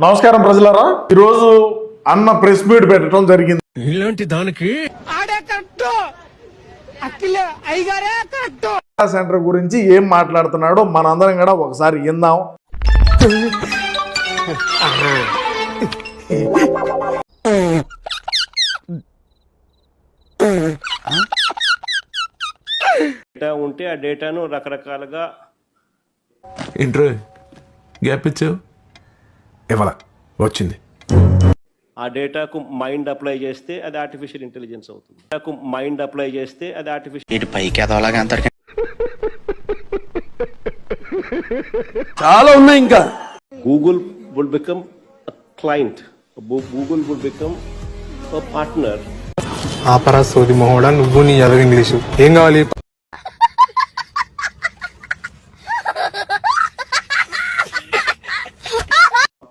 నమస్కారం ప్రజలారా, ఈరోజు అన్న ప్రెస్ మీట్ పెట్టడం జరిగింది. ఇలాంటి దానికి సెంటర్ గురించి ఏం మాట్లాడుతున్నాడో మనందరం కూడా ఒకసారి విందాం. డేటా ఉంటే ఆ డేటాను రకరకాలుగా ఇంట్రో గ్యాప్ ఇచ్చావు ఇవాళ వచ్చింది. ఆ డేటాకు మైండ్ అప్లై చేస్తే అది ఆర్టిఫిషియల్ ఇంటెలిజెన్స్ అవుతుంది. డేటాకు మైండ్ అప్లై చేస్తే అది ఆర్టిఫిషియల్ పైకి ఎదవలాగా అంత చాలా ఉన్నాయి. ఇంకా Google would become client, Google would become partner. ఆపరా సోది మొహోడా, నువ్వు నీ ఎదవ ఇంగ్లీషు ఏం కావాలి?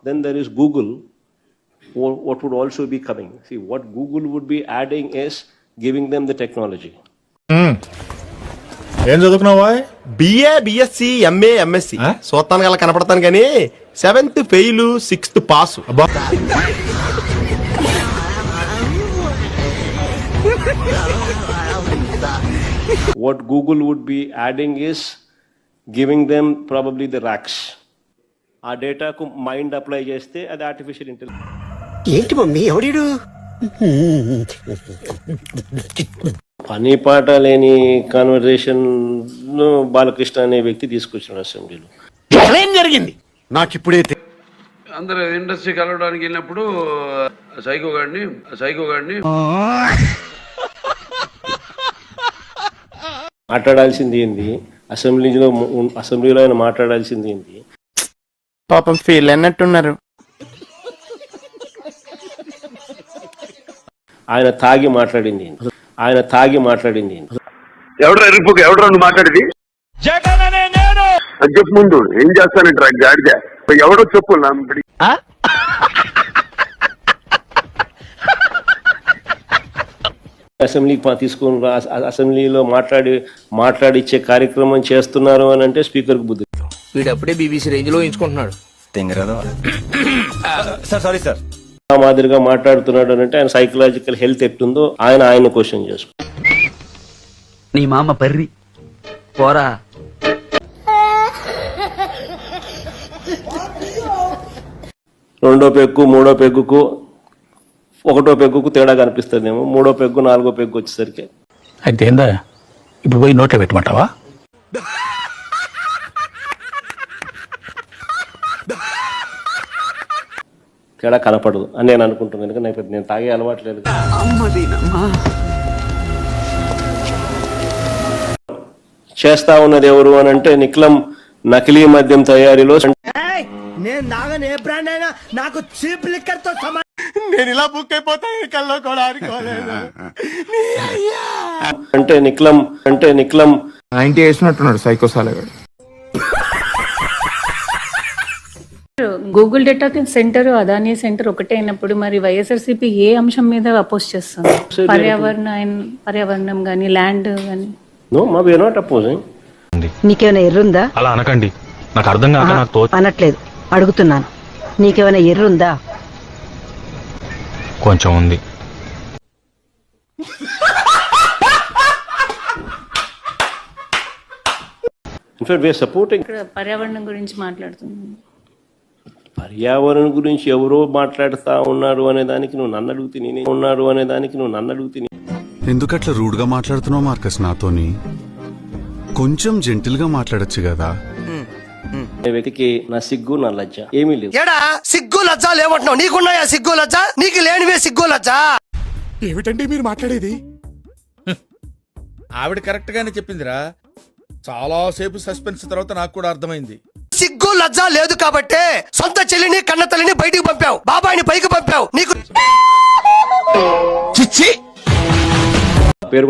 Then there is Google. What would also be coming? See, what Google would be adding is giving them the technology. ఏం చదువుకున్నావా? బిఏ, బిఎస్సి, ఎంఏ, ఎంఎస్సి చూస్తాను అలా కనపడతాను కానీ 7th fail 6th pass. What Google would be adding is giving them probably the racks. ఆ డేటాకు mind apply చేస్తే అది artificial intelligence. ఏంటి mummy ఎవడీడు? పని పాట లేని కాన్వర్సేషన్ బాలకృష్ణ అనే వ్యక్తి తీసుకొచ్చిన అసెంబ్లీలో. ఏం జరిగింది నాకు ఇప్పుడే అందరూ ఇండస్ట్రీకి వెళ్ళడానికి వెళ్ళినప్పుడు సైకో గాడిని మాట్లాడాల్సింది ఏంది, అసెంబ్లీలో ఆయన మాట్లాడాల్సింది ఏంది? పాపం ఫీల్ అన్నట్టున్నారు. ఆయన తాగి మాట్లాడింది ఏంది? ఎవడరా నువ్వు మాట్లాడేది అని చెప్పు. ముందు ఏం చేస్తానంటారా గాడిద? ఎవడో చెప్పు. అసెంబ్లీకి తీసుకొని అసెంబ్లీలో మాట్లాడిచ్చే కార్యక్రమం చేస్తున్నారు అని అంటే స్పీకర్కి బుద్ధి. వీడప్పుడే బీబీసీ రేంజ్ లో ఎంచుకుంటున్నాడు. సారీ సార్ ఆ మాదిరిగా మాట్లాడుతున్నాడు అని అంటే ఆయన సైకలాజికల్ హెల్త్ ఎట్టుందో ఆయన క్వశ్చన్ చేసుకో. నీ మామ పర్రి పోరా. రెండో పెగ్గు మూడో పెగ్గుకు ఒకటో పెగ్గుకు తేడా కనిపిస్తుందేమో. మూడో పెగ్గు నాలుగో పెగ్గు వచ్చేసరికి అయితే ఏందా ఇప్పుడు పోయి నోట్లో పెట్టమంటావా? తేడా కనపడదు అని నేను అనుకుంటున్నాను. ఎందుకంటే నేను తాగే అలవాట్లేదు. చేస్తా ఉన్నది ఎవరు అని అంటే నిక్లం నకిలీ మద్యం తయారీలో నేను ఇలా బుక్ అయిపోతాను కల్లో కూడా ఆడుకోలేదు. అంటే నిక్లం 90 వేసినట్టున్నాడు సైకో సాలగాడు. Google data centre, Adani centre ఒకటే అయినప్పుడు మరి వైఎస్ఆర్సీపీ ఏ అంశం మీద అపోజ్ చేస్తుంది? పర్యావరణం గానీ ల్యాండ్ గానీ. No, we are not opposing. నీకేమైనా ఎర్రుందా? అలా అనకండి, నాకు అర్థం కాక నాకు అనట్లేదు, అడుగుతున్నాను. నీకేమైనా ఎర్రుందా? కొంచెం ఉంది. In fact we are supporting. పర్యావరణం గురించి మాట్లాడుతున్నాను. పర్యావరణం గురించి ఎవరో మాట్లాడుతా ఉన్నారు అనే దానికి నువ్వు నన్ను అడుగుతుంది. ఎందుకట్లా రూడ్ గా మాట్లాడుతున్నావు మార్కస్? నాతోని కొంచెం జెంటిల్ గా మాట్లాడొచ్చు కదా. వ్యక్తికి నా సిగ్గు నా లజ్జ ఏమీ లేదు. ఏడా సిగ్గు లజ్జ లేవంటున్నావు? నీకున్నాయా సిగ్గు లజ్జ? నీకు లేనివే సిగ్గు లజ్జ. ఏమిటండి మీరు మాట్లాడేది? ఆవిడ కరెక్ట్ గానే చెప్పిందిరా. చాలా సేపు సస్పెన్స్ తర్వాత నాకు కూడా అర్థమైంది. సిగ్గు లజ్జ లేదు కాబట్టే సొంత చెల్లిని కన్న తల్లిని బయటికి పంపావు, బాబాయిని పైకి పంపావు. నీకు పేరు